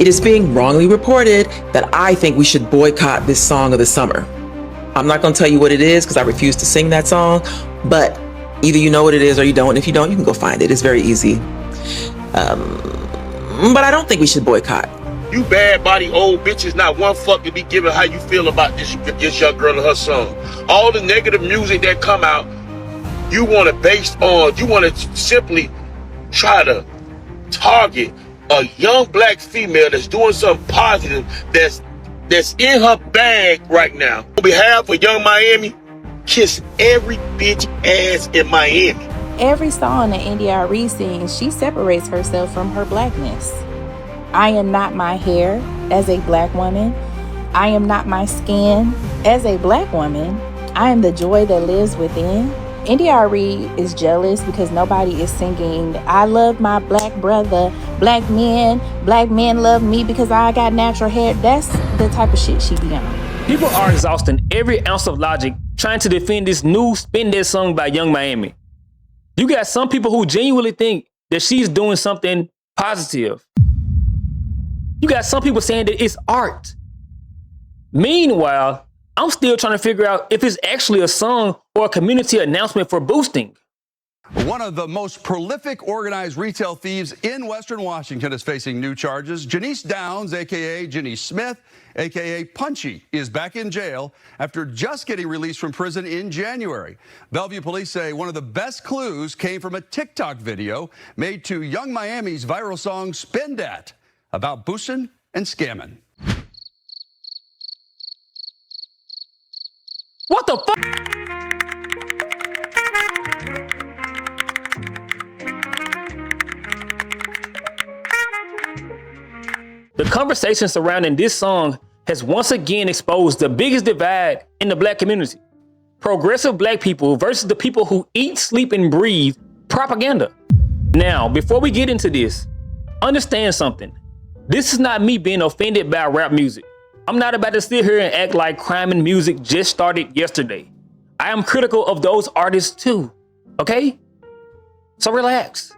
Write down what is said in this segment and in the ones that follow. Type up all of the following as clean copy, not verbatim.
It is being wrongly reported that I think we should boycott this song of the summer. I'm not going to tell you what it is because I refuse to sing that song, but either you know what it is or you don't. And if you don't, you can go find it. It's very easy. But I don't think we should boycott. You bad body old bitches, not one fuck to be giving how you feel about this young girl and her song. All the negative music that come out, you want to simply try to target a young black female that's doing something positive, that's in her bag right now. On behalf of Young Miami, kiss every bitch ass in Miami. Every song that Arie sings, she separates herself from her blackness. I am not my hair as a black woman. I am not my skin as a black woman. I am the joy that lives within. Arie is jealous because nobody is singing, I love my black brother, black men love me because I got natural hair. That's the type of shit she be on. People are exhausting every ounce of logic trying to defend this new Spin That song by Young Miami. You got some people who genuinely think that she's doing something positive. You got some people saying that it's art. Meanwhile, I'm still trying to figure out if it's actually a song or a community announcement for boosting. One of the most prolific organized retail thieves in Western Washington is facing new charges. Janice Downs, a.k.a. Jenny Smith, a.k.a. Punchy, is back in jail after just getting released from prison in January. Bellevue police say one of the best clues came from a TikTok video made to Young Miami's viral song Spin Dat about boosting and scamming. What the fuck? The conversation surrounding this song has once again exposed the biggest divide in the black community. Progressive black people versus the people who eat, sleep, and breathe propaganda. Now, before we get into this, understand something. This is not me being offended by rap music. I'm not about to sit here and act like crime and music just started yesterday. I am critical of those artists too, okay? So relax.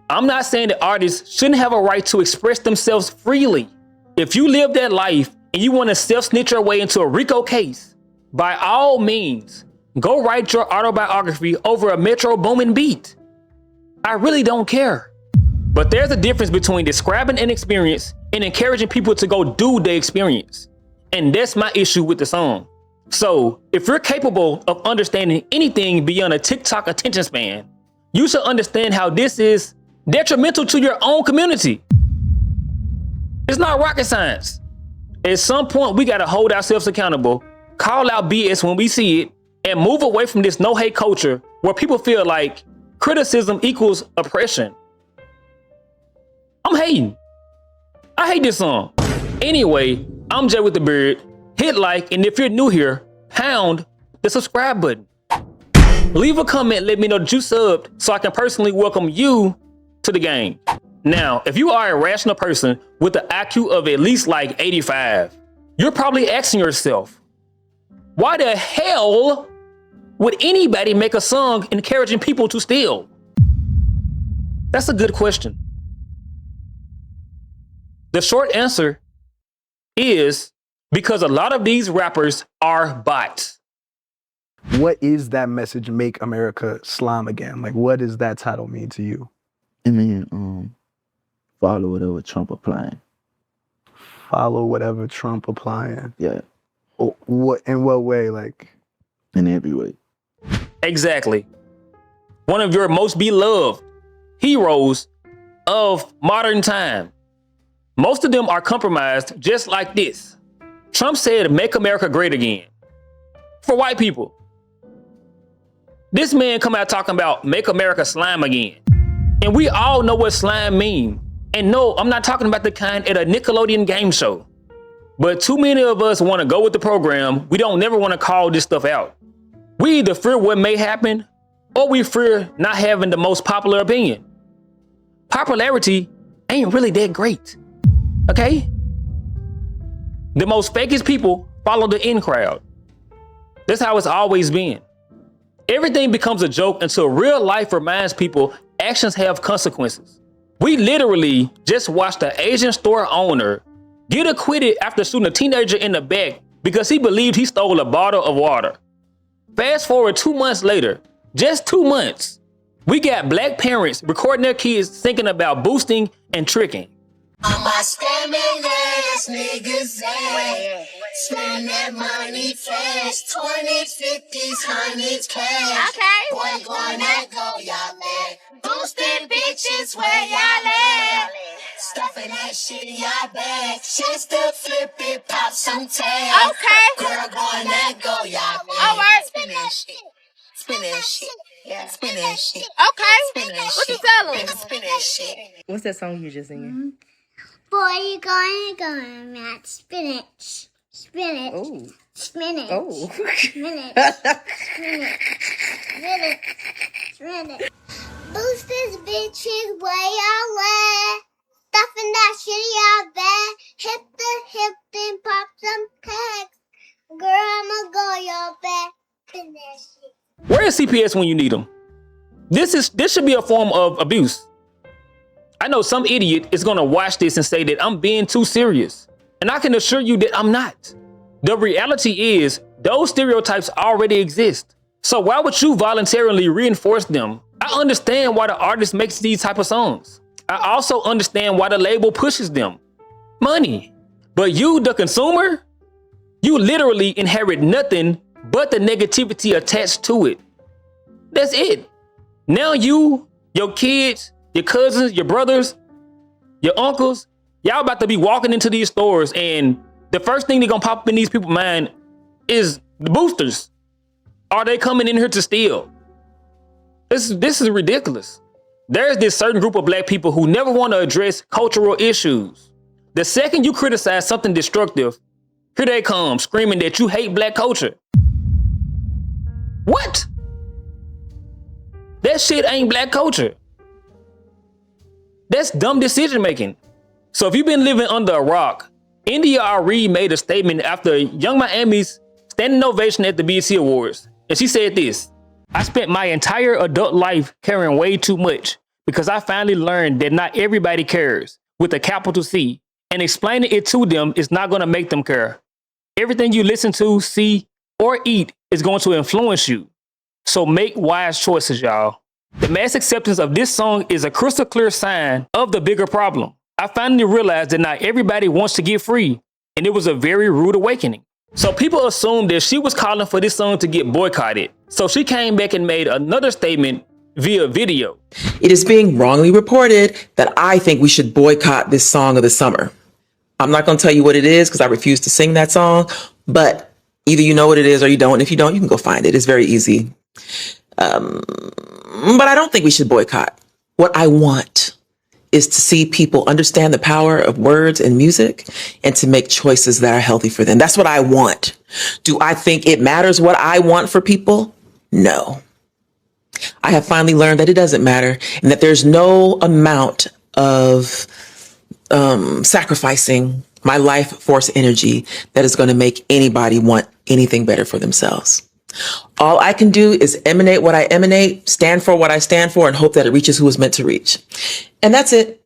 I'm not saying that artists shouldn't have a right to express themselves freely. If you live that life and you want to self-snitch your way into a RICO case, by all means, go write your autobiography over a Metro Boomin beat. I really don't care. But there's a difference between describing an experience and encouraging people to go do the experience. And that's my issue with the song. So if you're capable of understanding anything beyond a TikTok attention span, you should understand how this is detrimental to your own community. It's not rocket science. At some point, we gotta hold ourselves accountable, call out BS when we see it, and move away from this no-hate culture where people feel like criticism equals oppression. I'm hating. I hate this song. Anyway, I'm Jay with the Beard. Hit like, and if you're new here, pound the subscribe button. Leave a comment, let me know that you subbed so I can personally welcome you to the game. Now, if you are a rational person with an IQ of at least like 85, you're probably asking yourself, why the hell would anybody make a song encouraging people to steal? That's a good question. The short answer is because a lot of these rappers are bots. What is that message, Make America Slime Again? Like, what does that title mean to you? I mean, follow whatever Trump applying. Follow whatever Trump applying. Yeah. What in what way? Like, in every way. Exactly. One of your most beloved heroes of modern time. Most of them are compromised just like this. Trump said, make America great again. For white people. This man come out talking about make America slime again. And we all know what slime mean. And no, I'm not talking about the kind at a Nickelodeon game show. But too many of us want to go with the program. We don't never want to call this stuff out. We either fear what may happen or we fear not having the most popular opinion. Popularity ain't really that great. Okay? The most fakest people follow the in crowd. That's how it's always been. Everything becomes a joke until real life reminds people actions have consequences. We literally just watched an Asian store owner get acquitted after shooting a teenager in the back because he believed he stole a bottle of water. Fast forward 2 months later, just 2 months, we got black parents recording their kids thinking about boosting and tricking. All my scamming ass niggas ain't spend that money fast. 20s, 50s, 100s cash. Okay. Boy, going that go, y'all mad. Boosting bitches where y'all at. Stuffing that shit in y'all bag. Just to flip it, pop some tags. Okay. Girl, going that go, y'all mad. All right. Spin that shit. Spin that shit. Yeah. Spin that shit. Okay. Spin that shit. What you tell them? Spin that shit. What's that song you just singing? Boy, you gonna match spinach. Spinach. Oh. Spinach. Oh. Spinach. Spinach. Spinach. Spinach. Boost this bitches where y'all at. Stuffing that shit y'all bag. Hip the hip, then pop some tags. Girl, I'ma go your back. Spin that shit. Where is CPS when you need them? This should be a form of abuse. I know some idiot is gonna watch this and say that I'm being too serious. And I can assure you that I'm not. The reality is, those stereotypes already exist. So why would you voluntarily reinforce them? I understand why the artist makes these type of songs. I also understand why the label pushes them. Money. But you, the consumer, you literally inherit nothing but the negativity attached to it. That's it. Now you, your kids, your cousins, your brothers, your uncles, y'all about to be walking into these stores and the first thing they're gonna pop up in these people's mind is the boosters. Are they coming in here to steal? This is ridiculous. There's this certain group of black people who never want to address cultural issues. The second you criticize something destructive, here they come screaming that you hate black culture. What? That shit ain't black culture. That's dumb decision making. So if you've been living under a rock, Arie made a statement after Young Miami's standing ovation at the BET Awards. And she said this: I spent my entire adult life caring way too much because I finally learned that not everybody cares with a capital C, and explaining it to them is not going to make them care. Everything you listen to, see, or eat is going to influence you. So make wise choices, y'all. The mass acceptance of this song is a crystal clear sign of the bigger problem. I finally realized that not everybody wants to get free, and it was a very rude awakening. So people assumed that she was calling for this song to get boycotted. So she came back and made another statement via video. It is being wrongly reported that I think we should boycott this song of the summer. I'm not going to tell you what it is because I refuse to sing that song, but either you know what it is or you don't. And if you don't, you can go find it. It's very easy. But I don't think we should boycott. What I want is to see people understand the power of words and music and to make choices that are healthy for them. That's what I want. Do I think it matters what I want for people? No. I have finally learned that it doesn't matter and that there's no amount of sacrificing my life force energy that is going to make anybody want anything better for themselves. All I can do is emanate what I emanate, stand for what I stand for, and hope that it reaches who it's meant to reach. And that's it.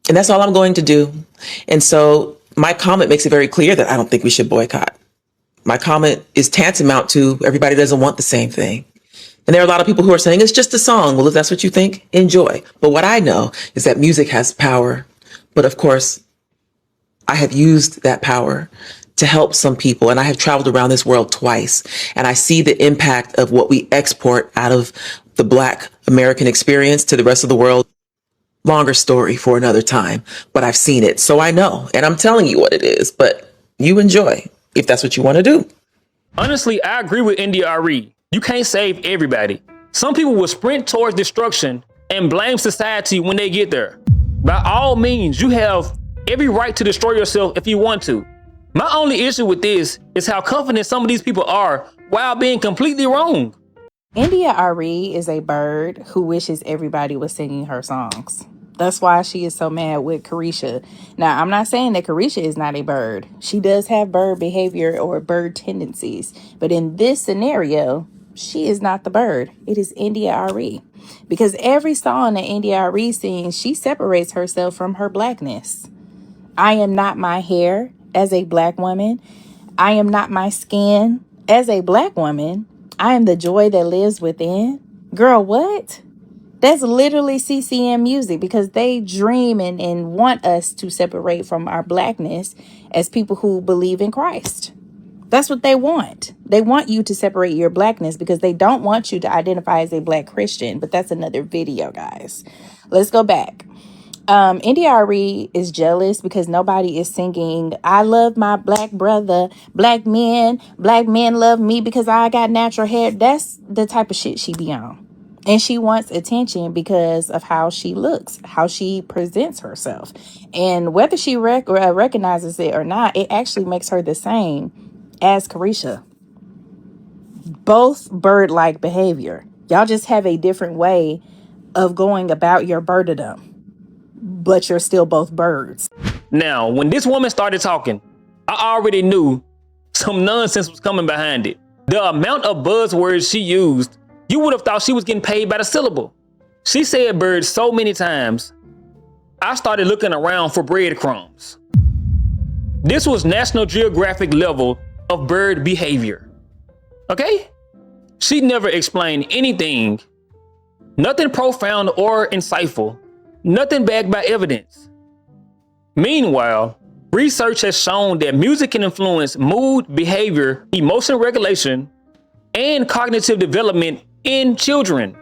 And that's all I'm going to do. And so my comment makes it very clear that I don't think we should boycott. My comment is tantamount to everybody doesn't want the same thing. And there are a lot of people who are saying it's just a song. Well, if that's what you think, enjoy. But what I know is that music has power. But of course, I have used that power to help some people. And I have traveled around this world twice. And I see the impact of what we export out of the Black American experience to the rest of the world. Longer story for another time, but I've seen it. So I know. And I'm telling you what it is. But you enjoy if that's what you want to do. Honestly, I agree with Arie. You can't save everybody. Some people will sprint towards destruction and blame society when they get there. By all means, you have every right to destroy yourself if you want to. My only issue with this is how confident some of these people are while being completely wrong. Arie is a bird who wishes everybody was singing her songs. That's why she is so mad with Carisha. Now, I'm not saying that Carisha is not a bird. She does have bird behavior or bird tendencies. But in this scenario, she is not the bird. It is Arie. Because every song that Arie sings, she separates herself from her blackness. I am not my hair as a black woman. I am not my skin as a black woman. I am the joy that lives within. Girl, what? That's literally CCM music, because they dream and want us to separate from our blackness as people who believe in Christ. That's what they want. They want you to separate your blackness because they don't want you to identify as a black Christian. But that's another video, guys. Let's go back. Arie is jealous because nobody is singing, I love my black brother, black men love me because I got natural hair. That's the type of shit she be on. And she wants attention because of how she looks, how she presents herself. And whether she recognizes it or not, it actually makes her the same as Carisha. Both bird-like behavior. Y'all just have a different way of going about your birderdom, but you're still both birds. Now, when this woman started talking, I already knew some nonsense was coming behind it. The amount of buzzwords she used, you would have thought she was getting paid by the syllable. She said bird so many times, I started looking around for breadcrumbs. This was National Geographic level of bird behavior. Okay? She never explained anything, nothing profound or insightful, nothing backed by evidence. Meanwhile, research has shown that music can influence mood, behavior, emotion regulation, and cognitive development in children.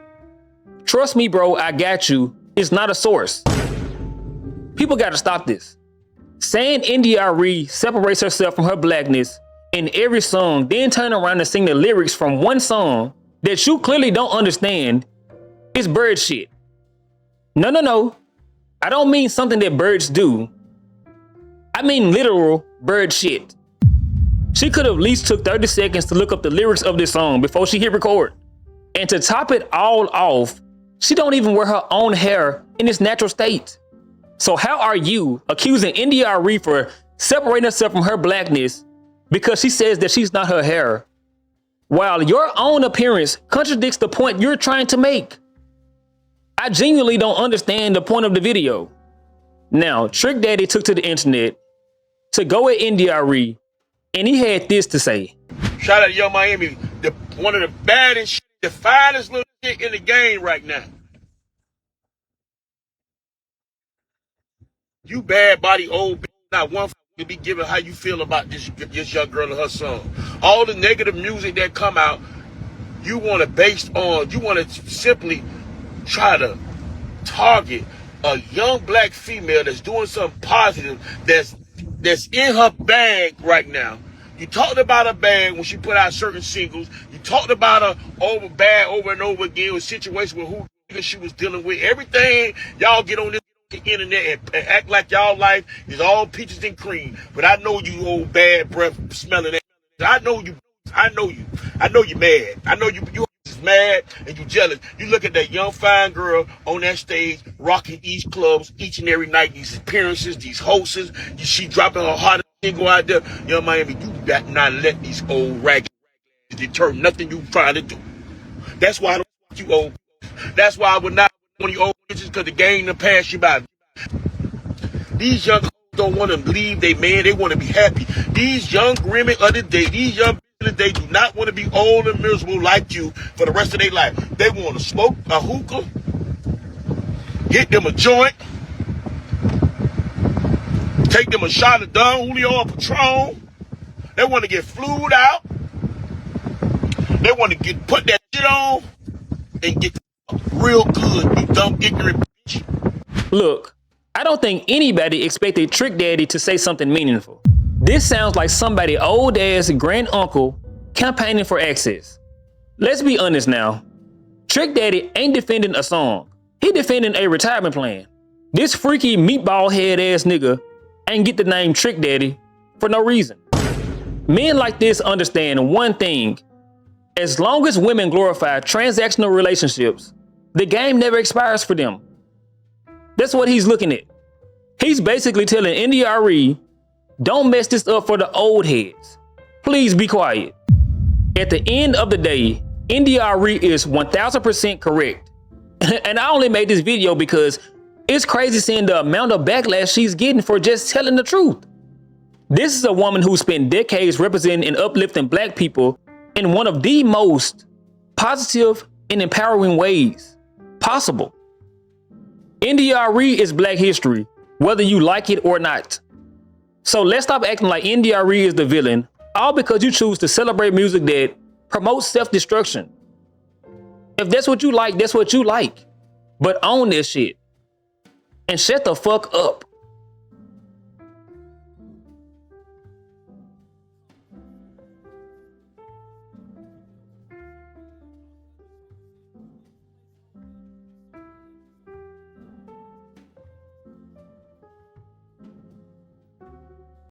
Trust me, bro, I got you. It's not a source. People gotta stop this. Saying Arie separates herself from her blackness in every song, then turn around and sing the lyrics from one song that you clearly don't understand is bird shit. No. I don't mean something that birds do. I mean literal bird shit. She could have at least took 30 seconds to look up the lyrics of this song before she hit record. And to top it all off, she don't even wear her own hair in its natural state. So how are you accusing Arie for separating herself from her blackness because she says that she's not her hair, while your own appearance contradicts the point you're trying to make? I genuinely don't understand the point of the video. Now, Trick Daddy took to the internet to go at Arie, and he had this to say. Shout out to Young Miami, one of the baddest, the finest little shit in the game right now. You bad body old bitch, not one to be giving how you feel about this young girl and her song. All the negative music that come out, you want to simply try to target a young black female that's doing something positive, that's in her bag right now. You talked about her bag when she put out certain singles. You talked about her over and over again with situations with who she was dealing with. Everything y'all get on this internet and act like y'all life is all peaches and cream. But I know you old bad breath smelling that. I know you mad. I know you mad and you jealous. You look at that young fine girl on that stage rocking these clubs each and every night, these appearances, these hosts. She dropping her heart and go out there. Young Miami, you got not let these old ragged deter nothing you trying to do. That's why I don't want you old. That's why I would not want you old bitches, because the game done pass you by. These young don't want to leave they man. They want to be happy. These young women of the day, these young they do not want to be old and miserable like you for the rest of their life. They want to smoke a hookah, hit them a joint, take them a shot of Don Julio or Patron. They want to get flued out. They want to put that shit on and get real good, you dumb ignorant bitch. Look, I don't think anybody expected Trick Daddy to say something meaningful. This sounds like somebody old ass grand uncle campaigning for access. Let's be honest now. Trick Daddy ain't defending a song. He defending a retirement plan. This freaky meatball head ass nigga ain't get the name Trick Daddy for no reason. Men like this understand one thing. As long as women glorify transactional relationships, the game never expires for them. That's what he's looking at. He's basically telling Arie, don't mess this up for the old heads. Please be quiet. At the end of the day, Arie is 1000% correct. And I only made this video because It's crazy seeing the amount of backlash she's getting for just telling the truth. This is a woman who spent decades representing and uplifting black people in one of the most positive and empowering ways possible. India Arie is black history, whether you like it or not. So let's stop acting like India Arie is the villain, all because you choose to celebrate music that promotes self-destruction. If that's what you like, that's what you like. But own this shit. And shut the fuck up.